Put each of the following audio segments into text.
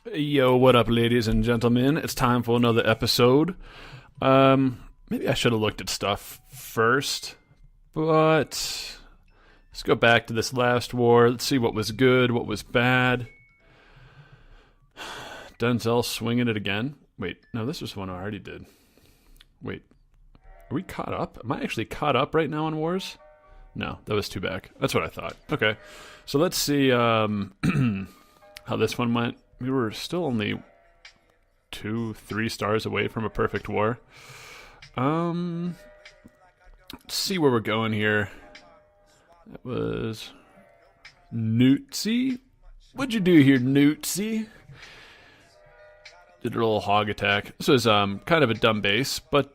Yo, what up, ladies and gentlemen? It's time for another episode. Maybe I should have looked at stuff first, but let's go back to this last war. Let's see what was good, what was bad. Denzel swinging it again. Wait, no, this was the one I already did. Wait, are we caught up? Am I actually caught up right now on wars? No, that was two back. That's what I thought. Okay, so let's see how this one went. We were still only 2-3 stars away from a perfect war. Let's see where we're going here. That was Newtsy. What'd you do here, Newtsy? Did a little hog attack. This was kind of a dumb base, but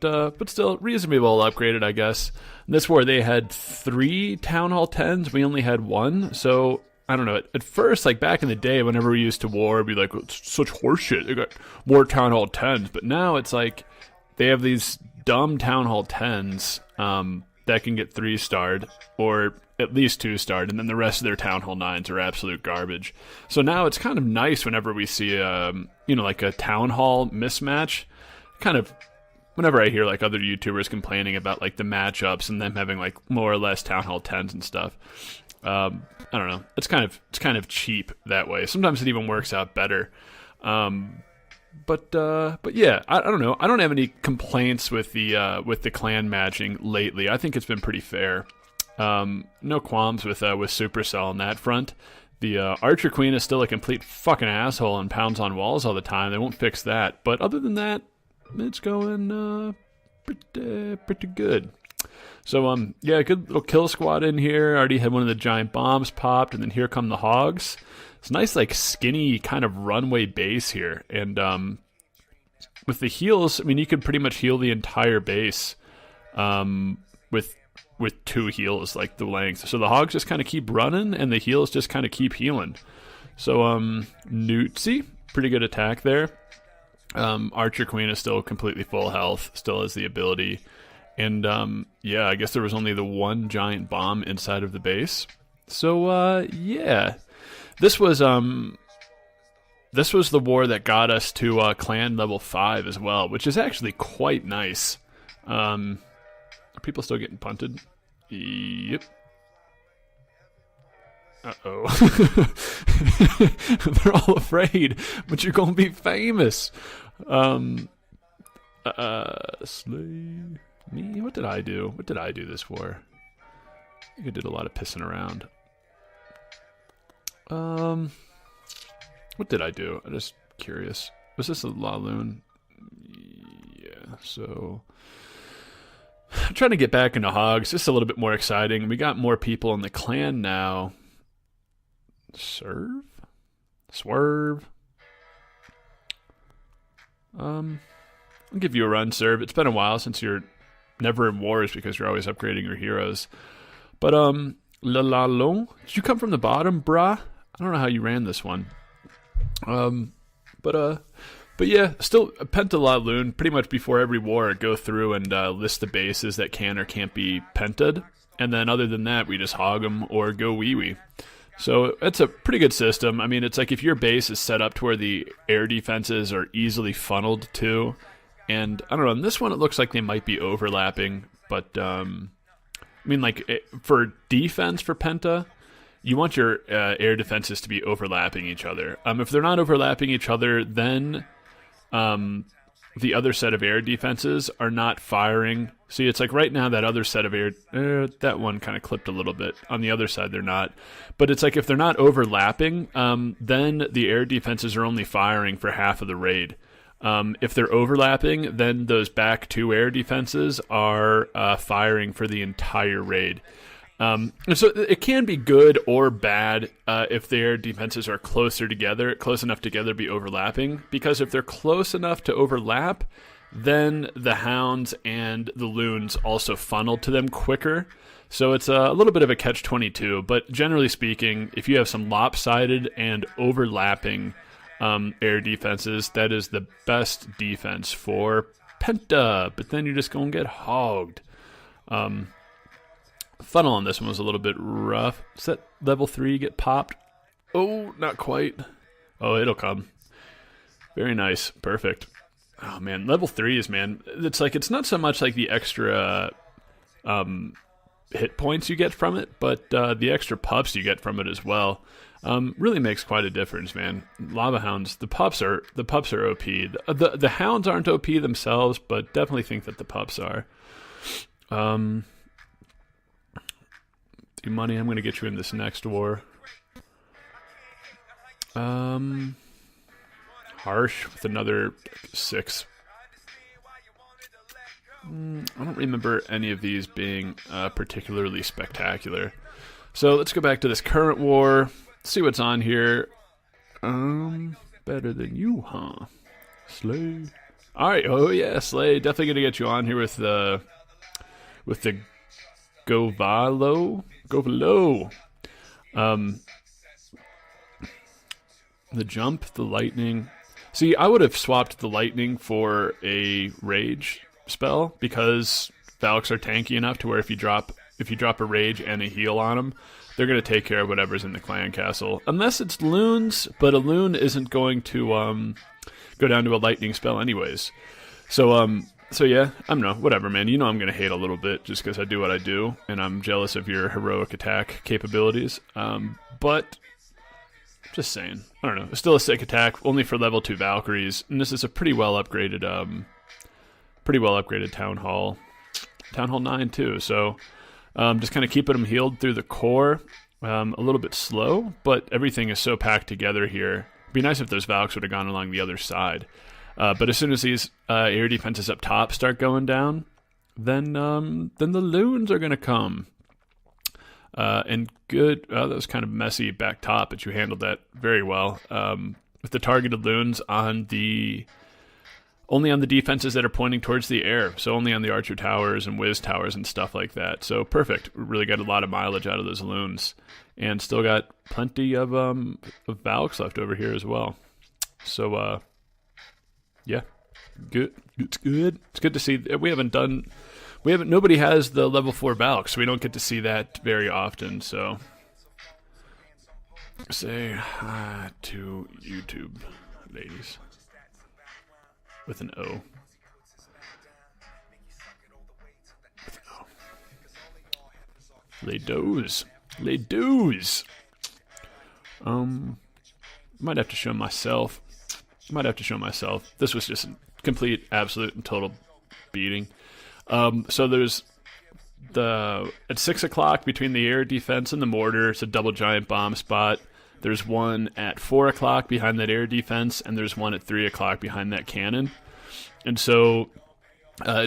still reasonably well upgraded, I guess. In this war, they had 3 Town Hall 10s. We only had 1, so I don't know. At first, like back in the day, whenever we used to war, it'd be like, it's such horseshit. They got more Town Hall 10s. But now it's like they have these dumb Town Hall 10s that can get 3-starred or at least 2-starred, and then the rest of their Town Hall 9s are absolute garbage. So now it's kind of nice whenever we see like a Town Hall mismatch. Kind of whenever I hear like other YouTubers complaining about like the matchups and them having like more or less Town Hall 10s and stuff. I don't know. It's kind of cheap that way. Sometimes it even works out better. But yeah, I don't know. I don't have any complaints with the clan matching lately. I think it's been pretty fair. No qualms with Supercell on that front. The Archer Queen is still a complete fucking asshole and pounds on walls all the time. They won't fix that. But other than that, it's going pretty good. So, yeah, good little kill squad in here. Already had one of the giant bombs popped, and then here come the Hogs. It's a nice, like, skinny kind of runway base here. And with the heals, I mean, you could pretty much heal the entire base with 2 heals, like the length. So the Hogs just kind of keep running, and the heals just kind of keep healing. So, Newtsy, pretty good attack there. Archer Queen is still completely full health, still has the ability. And, yeah, I guess there was only the one giant bomb inside of the base. So, yeah. This was the war that got us to clan level 5 as well, which is actually quite nice. Are people still getting punted? Yep. Uh-oh. They're all afraid, but you're going to be famous. Slay me? What did I do? What did I do this for? I think I did a lot of pissing around. What did I do? I'm just curious. Was this a La Loon? Yeah, so I'm trying to get back into Hogs. Just a little bit more exciting. We got more people in the clan now. Swerve. I'll give you a run, Serve. It's been a while since you're never in wars because you're always upgrading your heroes. But, La Loon, did you come from the bottom, brah? I don't know how you ran this one. But yeah, still Penta La Loon. Pretty much before every war, go through and list the bases that can or can't be penta'd, and then other than that, we just hog them or go wee. So it's a pretty good system. I mean, it's like if your base is set up to where the air defenses are easily funneled to, and I don't know. In this one, it looks like they might be overlapping, but I mean, like for defense for Penta, you want your air defenses to be overlapping each other. If they're not overlapping each other, then the other set of air defenses are not firing. See, it's like right now that other set of air, that one kind of clipped a little bit. On the other side, they're not. But it's like if they're not overlapping, then the air defenses are only firing for half of the raid. If they're overlapping, then those back 2 air defenses are firing for the entire raid. And so it can be good or bad if their defenses are close enough together to be overlapping. Because if they're close enough to overlap, then the Hounds and the Loons also funnel to them quicker. So it's a little bit of a catch-22. But generally speaking, if you have some lopsided and overlapping air defenses, that is the best defense for Penta. But then you're just going to get hogged. Funnel on this one was a little bit rough. Does that level 3 get popped? Oh, not quite. Oh, it'll come. Very nice. Perfect. Oh, man. Level 3s, man. It's like, it's not so much like the extra hit points you get from it, but the extra pups you get from it as well. Really makes quite a difference, man. Lava Hounds, the pups are OP. The hounds aren't OP themselves, but definitely think that the pups are. Money, I'm going to get you in this next war. Harsh with another 6. I don't remember any of these being particularly spectacular. So let's go back to this current war. See what's on here. Better than you, huh? Slay. All right. Oh yeah, Slay. Definitely gonna get you on here with the GaVaLo. The jump, the lightning. See, I would have swapped the lightning for a rage spell because Valks are tanky enough to where if you drop a rage and a heal on them, they're going to take care of whatever's in the clan castle. Unless it's loons, but a loon isn't going to go down to a lightning spell anyways. So yeah, I don't know, whatever, man. You know I'm going to hate a little bit just because I do what I do, and I'm jealous of your heroic attack capabilities. But just saying, I don't know. It's still a sick attack, only for level 2 Valkyries, and this is a pretty well upgraded Town Hall. Town Hall 9 too, so just kind of keeping them healed through the core. A little bit slow, but everything is so packed together here. It'd be nice if those Valks would have gone along the other side. But as soon as these air defenses up top start going down, then the loons are going to come. And good, that was kind of messy back top, but you handled that very well. With the targeted loons only on the defenses that are pointing towards the air, so only on the archer towers and whiz towers and stuff like that. So perfect. We really got a lot of mileage out of those loons, and still got plenty of Valks left over here as well. So yeah, good. It's good. It's good to see. Nobody has the level 4 Valks, so we don't get to see that very often. So say hi to YouTube, ladies. With an O. With an O. Les dos. Might have to show myself. This was just a complete, absolute, and total beating. So there's at 6 o'clock between the air defense and the mortar, it's a double giant bomb spot. There's one at 4 o'clock behind that air defense, and there's one at 3 o'clock behind that cannon. And so,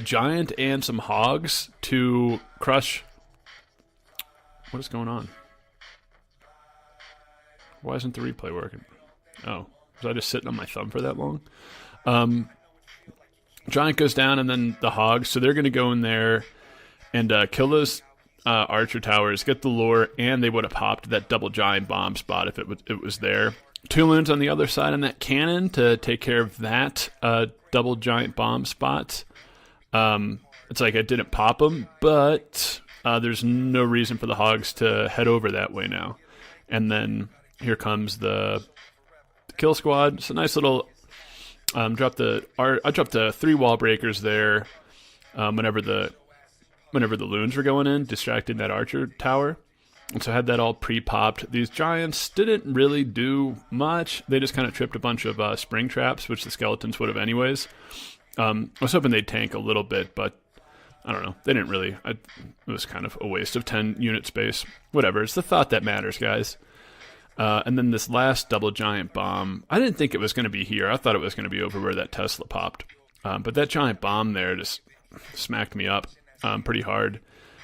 giant and some hogs to crush. What is going on? Why isn't the replay working? Oh, was I just sitting on my thumb for that long? Giant goes down, and then the hogs. So they're going to go in there and kill those archer towers, get the lure, and they would have popped that double giant bomb spot if it was there. 2 loons on the other side on that cannon to take care of that double giant bomb spot. It's like I didn't pop them, but there's no reason for the hogs to head over that way now. And then here comes the kill squad. It's a nice little I dropped the 3 wall breakers there whenever the loons were going in, distracting that archer tower. And so I had that all pre-popped. These giants didn't really do much. They just kind of tripped a bunch of spring traps, which the skeletons would have anyways. I was hoping they'd tank a little bit, but I don't know. They didn't really. It was kind of a waste of 10 unit space. Whatever. It's the thought that matters, guys. And then this last double giant bomb, I didn't think it was going to be here. I thought it was going to be over where that Tesla popped. But that giant bomb there just smacked me up pretty hard.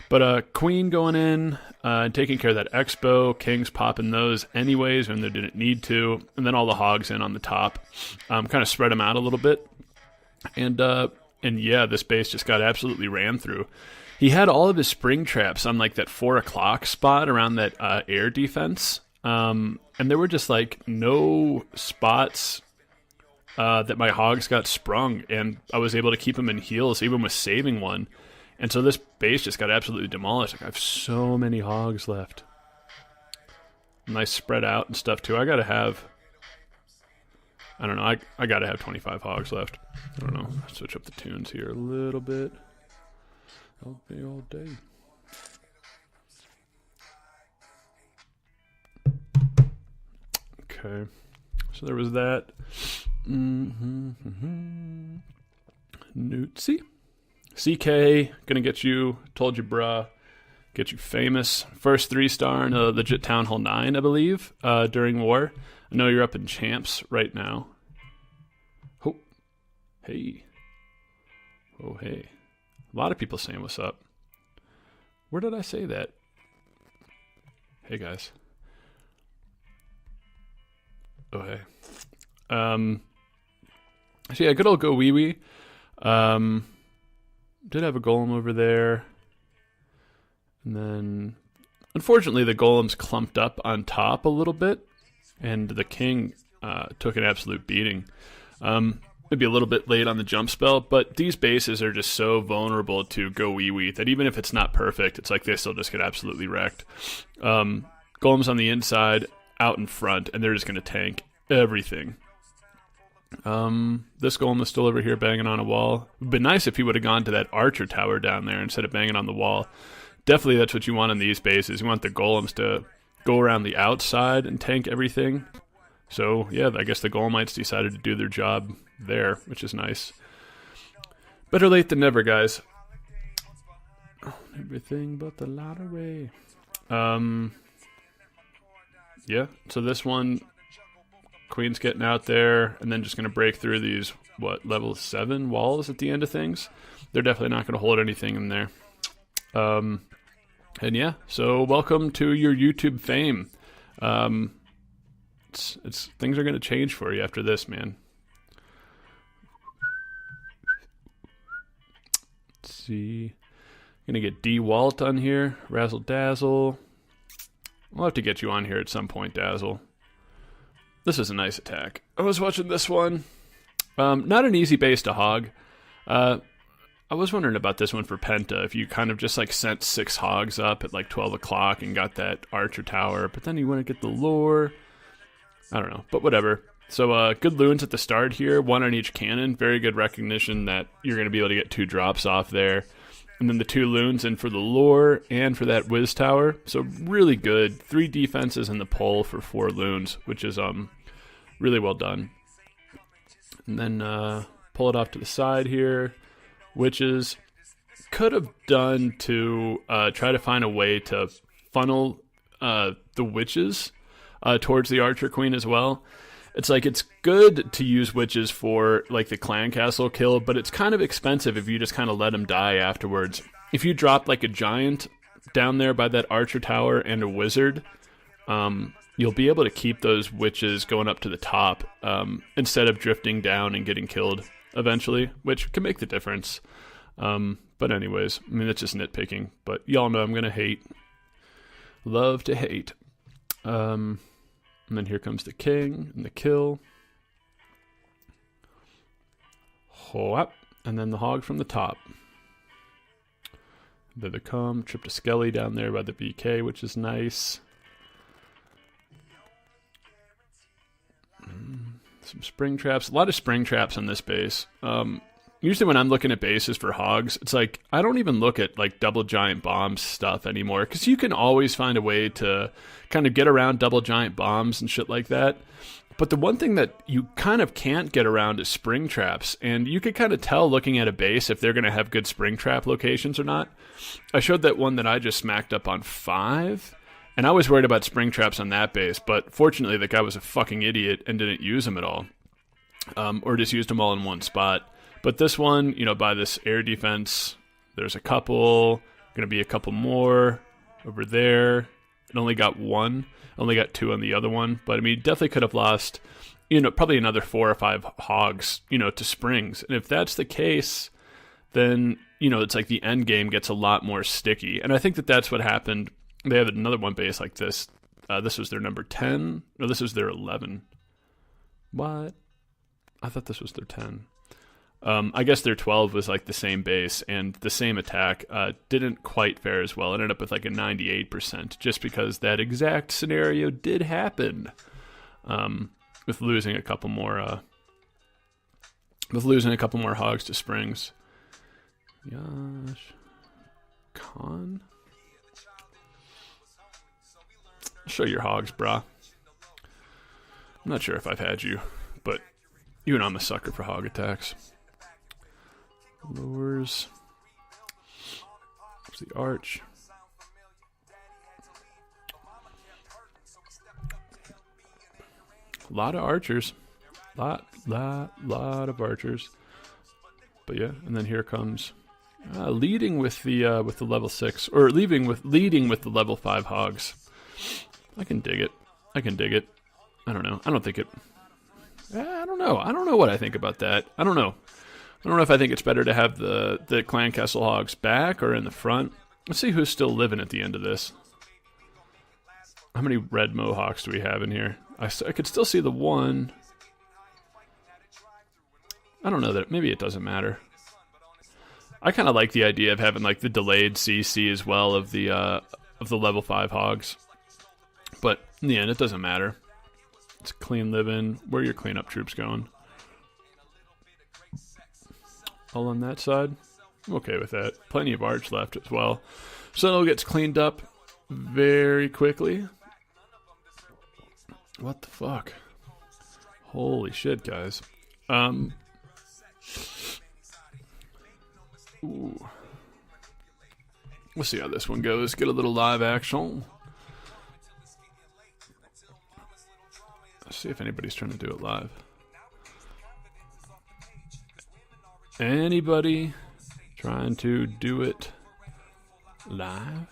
But Queen going in, taking care of that Expo. Kings popping those anyways when they didn't need to. And then all the hogs in on the top. Kind of spread them out a little bit. And yeah, this base just got absolutely ran through. He had all of his spring traps on like that 4 o'clock spot around that air defense. And there were just like no spots that my hogs got sprung. And I was able to keep them in heals even with saving one. And so this base just got absolutely demolished. Like, I have so many hogs left. Nice spread out and stuff too. I gotta have I don't know. I gotta have 25 hogs left. I don't know. Switch up the tunes here a little bit. All day, all day. Okay. So there was that. Newtsy. CK, gonna get you, told you bruh, get you famous. First 3-star in a legit Town Hall 9, I believe, during war. I know you're up in champs right now. Oh, hey. Oh, hey. A lot of people saying what's up. Where did I say that? Hey, guys. Oh, hey. So yeah, good old GaVaLo. Did have a golem over there. And then, unfortunately, the golem's clumped up on top a little bit. And the king took an absolute beating. Maybe a little bit late on the jump spell, but these bases are just so vulnerable to GaVaLo that even if it's not perfect, it's like they still just get absolutely wrecked. Golem's on the inside, out in front, and they're just going to tank everything. This golem is still over here banging on a wall. It would be nice if he would have gone to that archer tower down there instead of banging on the wall. Definitely that's what you want in these bases. You want the golems to go around the outside and tank everything. So, yeah, I guess the golemites decided to do their job there, which is nice. Better late than never, guys. Everything but the lottery. Yeah, so this one, Queen's getting out there, and then just going to break through these, level 7 walls at the end of things. They're definitely not going to hold anything in there. And yeah, so welcome to your YouTube fame. It's things are going to change for you after this, man. Let's see. Gonna get D-Walt on here. Razzle Dazzle. We'll have to get you on here at some point, Dazzle. This is a nice attack. I was watching this one. Not an easy base to hog. I was wondering about this one for Penta. If you kind of just like sent 6 hogs up at like 12 o'clock and got that archer tower, but then you want to get the lore. I don't know, but whatever. So good loons at the start here, 1 on each cannon. Very good recognition that you're going to be able to get 2 drops off there. And then the 2 loons in for the lore and for that whiz tower. So really good. 3 defenses in the pole for 4 loons, which is really well done. And then pull it off to the side here. Witches could have done to try to find a way to funnel the witches towards the archer queen as well. It's like it's good to use witches for like the clan castle kill, but it's kind of expensive if you just kind of let them die afterwards. If you drop like a giant down there by that archer tower and a wizard, you'll be able to keep those witches going up to the top instead of drifting down and getting killed eventually, which can make the difference. But anyways, I mean, that's just nitpicking, but y'all know I'm going to hate. Love to hate. And then here comes the king and the kill. Whoop. And then the hog from the top. There they come. Tripped a skelly down there by the BK, which is nice. Some spring traps. A lot of spring traps on this base. Usually when I'm looking at bases for hogs, it's like I don't even look at like double giant bombs stuff anymore, because you can always find a way to kind of get around double giant bombs and shit like that. But the one thing that you kind of can't get around is spring traps, and you can kind of tell looking at a base if they're going to have good spring trap locations or not. I showed that one that I just smacked up on 5, and I was worried about spring traps on that base, but fortunately the guy was a fucking idiot and didn't use them at all, or just used them all in one spot. But this one, you know, by this air defense, there's a couple, going to be a couple more over there. It only got 1, only got 2 on the other one. But I mean, definitely could have lost, you know, probably another 4 or 5 hogs, you know, to springs. And if that's the case, then, you know, it's like the end game gets a lot more sticky. And I think that that's what happened. They had another one base like this. This was their number 10. No, this was their 11. What? I thought this was their 10. I guess their 12 was like the same base and the same attack. Didn't quite fare as well. It ended up with like a 98% just because that exact scenario did happen. with losing a couple more hogs to springs. Gosh. Con? Show your hogs, brah. I'm not sure if I've had you, but you know I'm a sucker for hog attacks. Lures. There's the arch. A lot of archers. Lot of archers. But yeah, and then here comes leading with the level 6, or leading with the level 5 hogs. I can dig it. I don't know. I don't think it. I don't know. I don't know what I think about that. I don't know. I don't know if I think it's better to have the clan castle hogs back or in the front. Let's see who's still living at the end of this. How many red mohawks do we have in here? I could still see the one. I don't know that. Maybe it doesn't matter. I kind of like the idea of having like the delayed CC as well of the level 5 hogs. But in the end, it doesn't matter. It's clean living. Where are your cleanup troops going? All on that side? I'm okay with that. Plenty of arch left as well. So it gets cleaned up very quickly. What the fuck? Holy shit, guys. Ooh. We'll see how this one goes. Get a little live action. Let's see if anybody's trying to do it live. Anybody trying to do it live?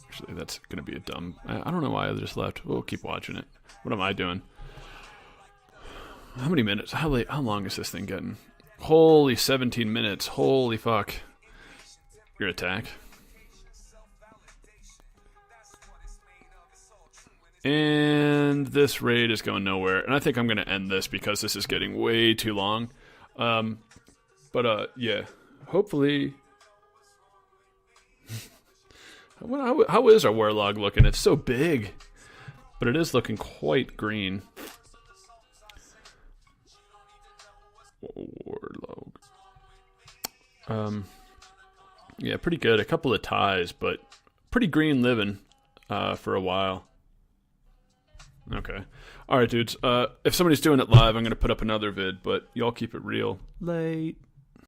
Actually, that's going to be a dumb... I don't know why I just left. We'll keep watching it. What am I doing? How many minutes? How long is this thing getting? Holy 17 minutes. Holy fuck. Your attack. And this raid is going nowhere. And I think I'm going to end this because this is getting way too long. Yeah. Hopefully... How is our warlog looking? It's so big. But it is looking quite green. Warlog. Yeah, pretty good. A couple of ties, but pretty green living for a while. Okay. Alright, dudes. If somebody's doing it live, I'm going to put up another vid, but y'all keep it real. Late.